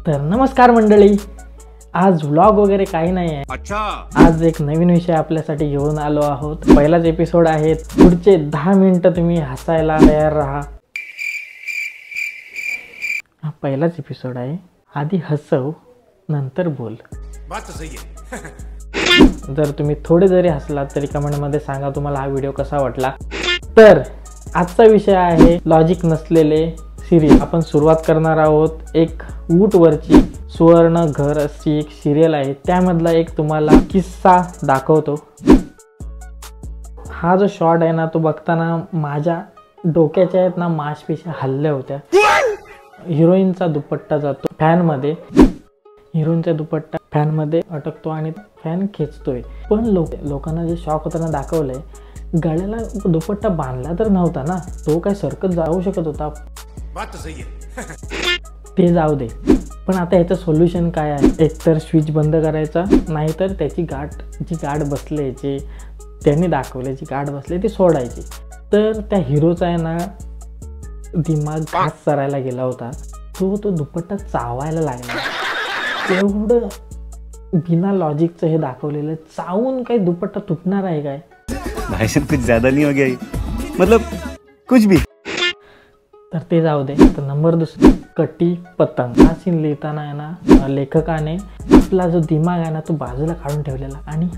तर नमस्कार मंडळी, आज व्लॉग वगैरे काही नाही आहे। अच्छा, आज एक नवीन विषय आपल्यासाठी घेऊन आलो आहोत। पहिलाच एपिसोड आहे, पुढचे 10 मिनिटं तुम्ही हसायला तयार राहा। हा पहिलाच एपिसोड आहे, आधी हसव नंतर बोल। बात तो सही है। जर तुम्ही थोडे जरी हसलात तरी कमेंटमध्ये सांगा तुम्हाला हा व्हिडिओ कसा वाटला। तर आजचा विषय आहे लॉजिक नसलेले सिरियल। आपण सुरुवात करणार आहोत एक वरची सुवर्ण घर अशी एक सिरियल आहे, त्यामधला एक तुम्हाला किस्सा दाखवतो। हा जो शॉट आहे ना, तो बघताना माझ्या डोक्याच्या आहेत ना मांसपेशी हल्ल्या होत्या। हिरोईनचा दुपट्टा जातो फॅन मध्ये, हिरोईनचा दुपट्टा फॅन मध्ये अटकतो आणि फॅन खेचतोय, पण लोकांना जे शॉक होताना दाखवलंय, गळ्याला दुपट्टा बांधला तर नव्हता ना, तो काय सरकत जाऊ शकत होता। बात तो सही है। ते जाऊ दे, पण आता याचं सोल्युशन काय आहे? एकतर स्विच बंद करायचा, नाहीतर त्याची जी गाठ बसले, जे त्यांनी दाखवले जी गाठ बसले ती सोडायची। तर त्या हिरोचा आहे ना दिमाग घास चरायला गेला होता, तो दुपट्टा चावायला लागला। एवढं बिना लॉजिकचं हे दाखवलेलं, चावून काही दुपट्टा तुटणार आहे काय? भाषण कुछ ज्यादा नहीं हो गया, मतलब कुछ भी। तर ते जाऊ दे। तर नंबर 2, कटी पतंग। हा सीन लिहिताना आहे ना लेखकाने आपला जो दिमाग आहे ना तो बाजूला काढून ठेवलेला आणि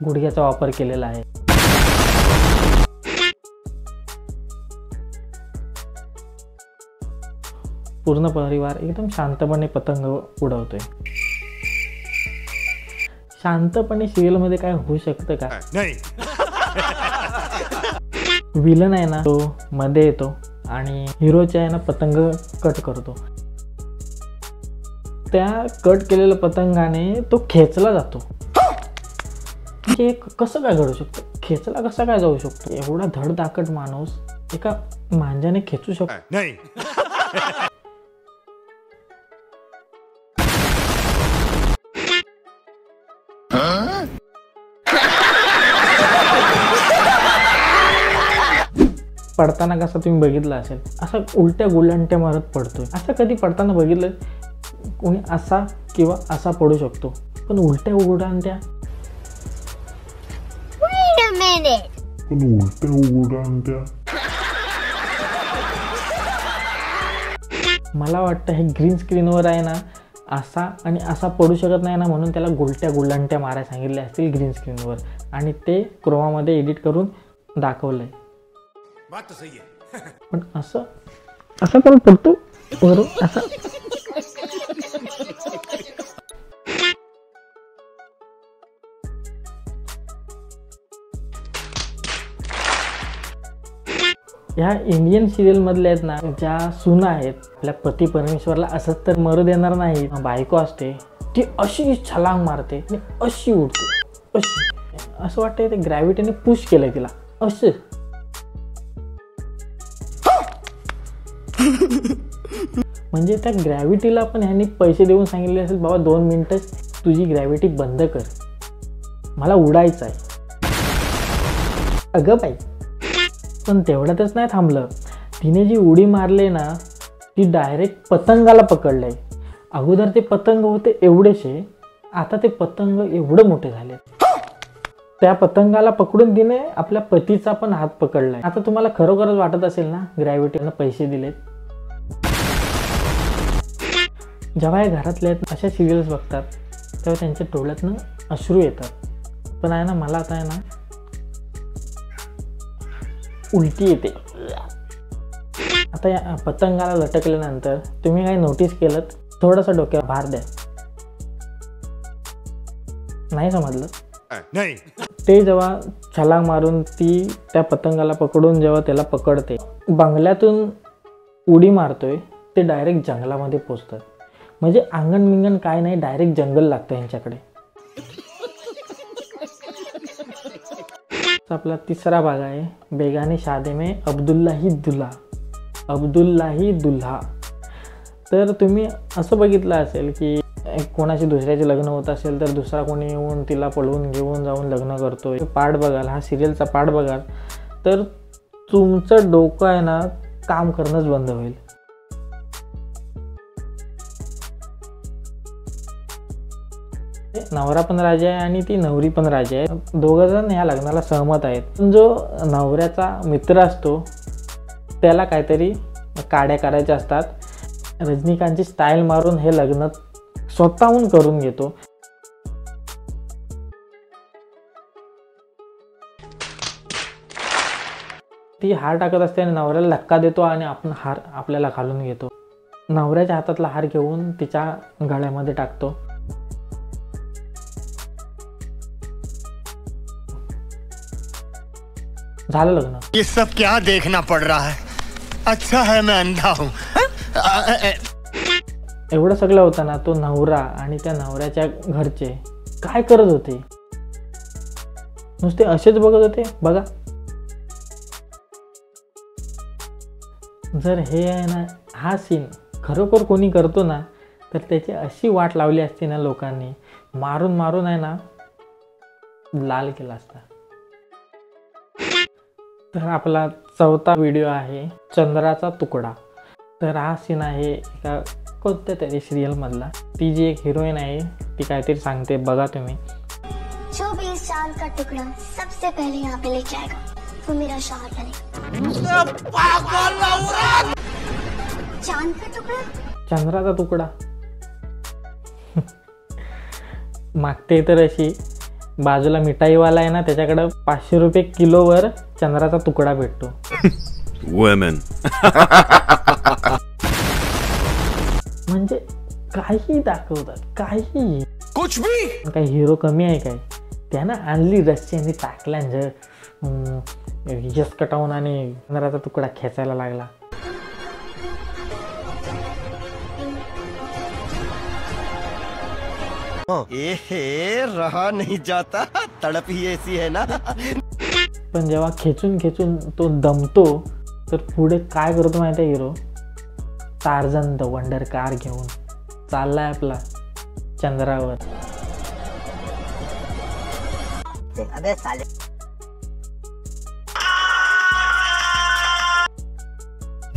गुडघ्याचा वापर केलेला आहे। पूर्ण परिवार एकदम शांतपणे पतंग उडवतोय। शांतपणे सिरियल मध्ये काय होऊ शकतं का? नहीं। विलन आहे ना तो मध्ये येतो आणि हिरोच्या आहे ना पतंग कट करतो। त्या कट केलेल्या पतंगाने तो खेचला जातो। हे कसं काय घडू शकतं? खेचला कसा काय जाऊ शकतो? एवढा धडधाकट माणूस एका मांजाने खेचू शकतो? नहीं। पडताना कसा तुम्ही बघितलं असेल, असा उलट्या गुलांट्या मारत पडतोय। असं कधी पडताना बघितलं कोणी? असा किंवा असा पडू शकतो, पण उलट्या गुलांट्या। मला वाटतं हे ग्रीन स्क्रीनवर आहे ना असा आणि असा पडू शकत नाही ना, म्हणून त्याला उलट्या गुलांट्या मारायला सांगितले असतील ग्रीन स्क्रीनवर, आणि ते क्रोमामध्ये एडिट करून दाखवलंय। बात तो सही है। पण असं पण पडतो बरोबर असं। ह्या इंडियन सिरियल मधल्या आहेत ना ज्या सुना आहेत, आपल्या पती परमेश्वरला असंच तर मरू देणार नाही। बायको असते ती अशी छलांग मारते आणि अशी उडते, अशी असं वाटतंय ते ग्रॅव्हिटीने पुश केलंय तिला असं। म्हणजे त्या ग्रॅव्हिटीला पण ह्यांनी पैसे देऊन सांगितले असेल, बाबा 2 मिनिटं तुझी ग्रॅव्हिटी बंद कर, मला उडायचं आहे। अगं बाई, पण तेवढ्यातच नाही थांबलं, तिने जी उडी मारले ना ती डायरेक्ट पतंगाला पकडलंय। अगोदर ते पतंग होते एवढेशे, आता ते पतंग एवढं मोठे झाले। त्या पतंगाला पकडून तिने आपल्या पतीचा पण हात पकडलाय। आता तुम्हाला खरोखरच वाटत असेल ना ग्रॅव्हिटीनं पैसे दिलेत? जेव्हा या घरातले अशा सिरियल्स बघतात तेव्हा त्यांच्या डोळ्यातनं अश्रू येतात, पण आहे ना मला आता आहे ना उलटी येते। आता या पतंगाला लटकल्यानंतर तुम्ही काही नोटीस केलं? थोडासा डोक्यावर भार द्या। नाही समजलं? नहीं। ते जेव्हा छलांग मारून ती त्या पतंगाला पकडून जेव्हा त्याला पकडते, बंगल्यातून उडी मारतोय, ते डायरेक्ट जंगलामध्ये पोचतात। म्हणजे अंगण मिंगण काय नाही, डायरेक्ट जंगल लागतं यांच्याकडे। आपला तिसरा भाग आहे बेगानी शादी में अब्दुल्ला ही दुल्हा। तर तुम्ही असं बघितलं असेल की कोणाशी दुसऱ्याचे लग्न होत असेल तर दुसरा कोणी येऊन तिला पळवून घेऊन जाऊन लग्न करतोय। पार्ट बघाल, हा सिरियलचा पार्ट बघाल तर तुमचं डोकं आहे ना काम करणंच बंद होईल। नवरा पण राजा आहे आणि ती नवरी पण राजा आहे. दोघं जण ह्या लग्नाला सहमत आहेत. पण जो नवऱ्याचा मित्र असतो त्याला काहीतरी काड्या करायच्या असतात. रजनीकांतची स्टाईल मारून हे लग्न स्वतःहून करून घेतो. ती हार टाकत असते आणि नवऱ्याला धक्का देतो आणि आपण हार आपल्याला घालून घेतो. नवऱ्याच्या हातातला हार घेऊन तिच्या गळ्यामध्ये टाकतो. झालं लग्न. ये सब क्या देखना पड़ रहा है? अच्छा है मैं अंधा हूं. एवढं सगळं होतं ना, तो नवरा आणि त्या नवऱ्याच्या घरचे काय करत होते? नुसते असेच बघत होते. बघा, जर हे आहे ना, हा सीन खरोखर कोणी करतो ना तर त्याची अशी वाट लावली असती ना लोकांनी, मारून मारून आहे ना लाल केला असता. तर आपला चौथा व्हिडिओ आहे चंद्राचा तुकडा. तर हा सीन आहे एका कोणत्या तरी सिरियल मधला. ती जी एक हिरोईन आहे ती काहीतरी सांगते, बघा तुम्ही. जो भी इस चांद का टुकड़ा सबसे पहले यहाँ पे लेके आएगा वो मेरा शौहर बनेगा. चांद का टुकड़ा, चंद्राचा तुकडा. मागते तर अशी बाजूला मिठाईवाला आहे ना, त्याच्याकडे 500 रुपये किलोवर चंद्राचा तुकडा भेटतो. Women. म्हणजे काही दाखवतात, काही. कुछ भी. काही हिरो कमी आहे काय? त्यानं आणली रस्सी आणि टाकल्या यस कटावून आणि चंद्राचा तुकडा खेचायला लागला. ए रहा नहीं जाता, तड़प ही ऐसी है ना. पण जेव्हा खेचून खेचून तो दमतो तर पुढे काय करतो माहिती आहे hero? Tarzan the wonder car घेऊन चाललाय आपला चंद्रावर. अबे साले.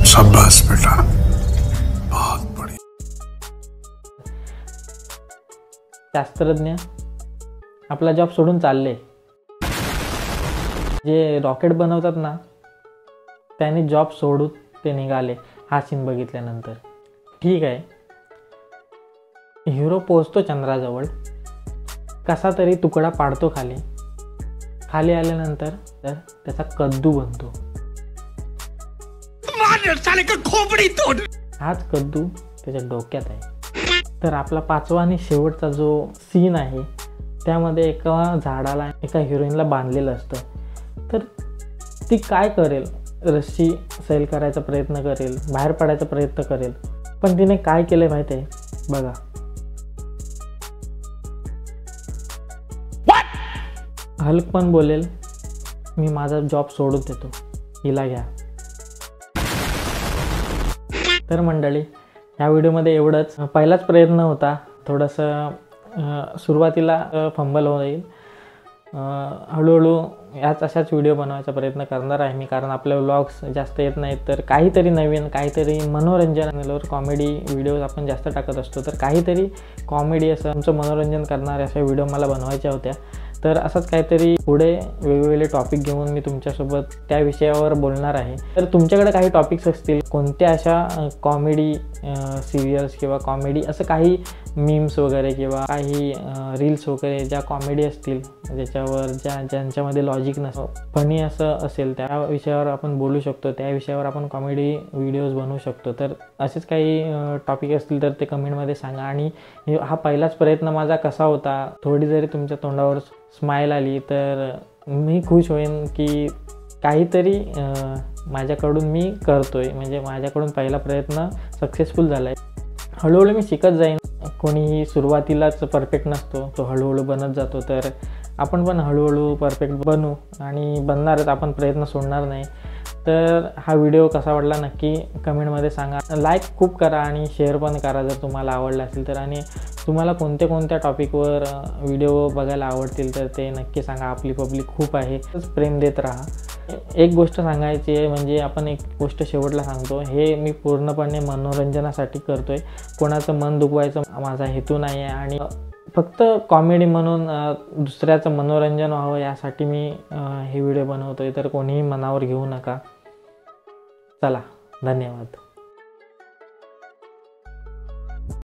शाबाश बेटा, बहुत बढ़िया. शास्त्रज्ञ आपला जॉब सोडून चालले. जे रॉकेट बनवतात ना त्यांनी जॉब सोडून ते निघाले. हा सीन बघितल्यानंतर ठीक आहे, हिरो पोहोचतो चंद्राजवळ, कसा तरी तुकडा पाडतो खाली. खाली आल्यानंतर तर त्याचा कद्दू बनतो. हाच कद्दू त्याच्या डोक्यात आहे. तर आपला पाचवा आणि शेवटचा जो सीन आहे त्यामध्ये एका झाडाला एका हिरोईनला बांधलेलं असतं. तर ती काय करेल? रस्सी सैल करायचा प्रयत्न करेल, बाहेर पडायचा प्रयत्न करेल, पण तिने काय केलंय माहिती आहे? बघा. हल्क पण बोलेल मी माझा जॉब सोडून देतो, हिला घ्या. तर मंडळी, ह्या व्हिडिओमध्ये एवढंच. पहिलाच प्रयत्न होता, थोडंसं सुरुवातीला फंबल होईल. हळूहळू अशाच व्हिडिओ बनवायचा प्रयत्न करणार आहे मी, कारण आपले व्लॉग्स जास्त येत नाहीत. तर काहीतरी नवीन, काहीतरी मनोरंजनावर कॉमेडी व्हिडिओज आपण जास्त टाकत असतो. तर काहीतरी कॉमेडी असं तुमचं मनोरंजन करणारे अशा व्हिडिओ मला बनवायच्या होत्या. तर असंच काहीतरी पुढे वेगवेगळे टॉपिक घेऊन मी तुमच्यासोबत त्या विषयावर बोलणार आहे. तर तुमच्याकडे काही टॉपिक्स असतील, कोणत्या अशा कॉमेडी सिरियल्स किंवा कॉमेडी असं काही मीम्स वगैरे किंवा काही रील्स वगैरे ज्या कॉमेडी असतील, ज्याच्यावर ज्यांच्यामध्ये लॉजिक नसतं, फनी असं असेल, त्या विषयावर आपण बोलू शकतो. त्या विषयावर आपण कॉमेडी व्हिडिओज बनवू शकतो. तर असेच काही टॉपिक असतील तर ते कमेंटमध्ये सांगा. आणि हा पहिलाच प्रयत्न माझा कसा होता, थोडी जरी तुमच्या तोंडावर स्माईल आली तर मी खुश होईन की काहीतरी माझ्याकडून मी करतोय, म्हणजे माझ्याकडून पहिला प्रयत्न सक्सेसफुल झाला आहे. हळूहळू मी शिकत जाईन. कोणीही सुरुवातीलाच परफेक्ट नसतो, तो हळूहळू बनत जातो. तर आपण पण हळूहळू परफेक्ट बनू आणि बनणारच, आपण प्रयत्न सोडणार नाही. तर हा व्हिडिओ कसा वाटला नक्की कमेंटमध्ये सांगा. लाईक खूप करा आणि शेअर पण करा जर तुम्हाला आवडला असेल तर. आणि तुम्हाला कोणत्या टॉपिकवर व्हिडिओ बघायला आवडतील तर ते नक्की सांगा. आपली पब्लिक खूप आहे, प्रेम देत राहा. एक गोष्ट सांगायची आहे, म्हणजे आपण एक गोष्ट शेवटला सांगतो, हे मी पूर्णपणे मनोरंजनासाठी करतोय. कोणाचं मन दुखवायचं माझा हेतू नाही आहे. आणि फक्त कॉमेडी म्हणून दुसऱ्याचं मनोरंजन व्हावं यासाठी मी हे व्हिडिओ बनवतो आहे, तर कोणीही मनावर घेऊ नका. चला, धन्यवाद.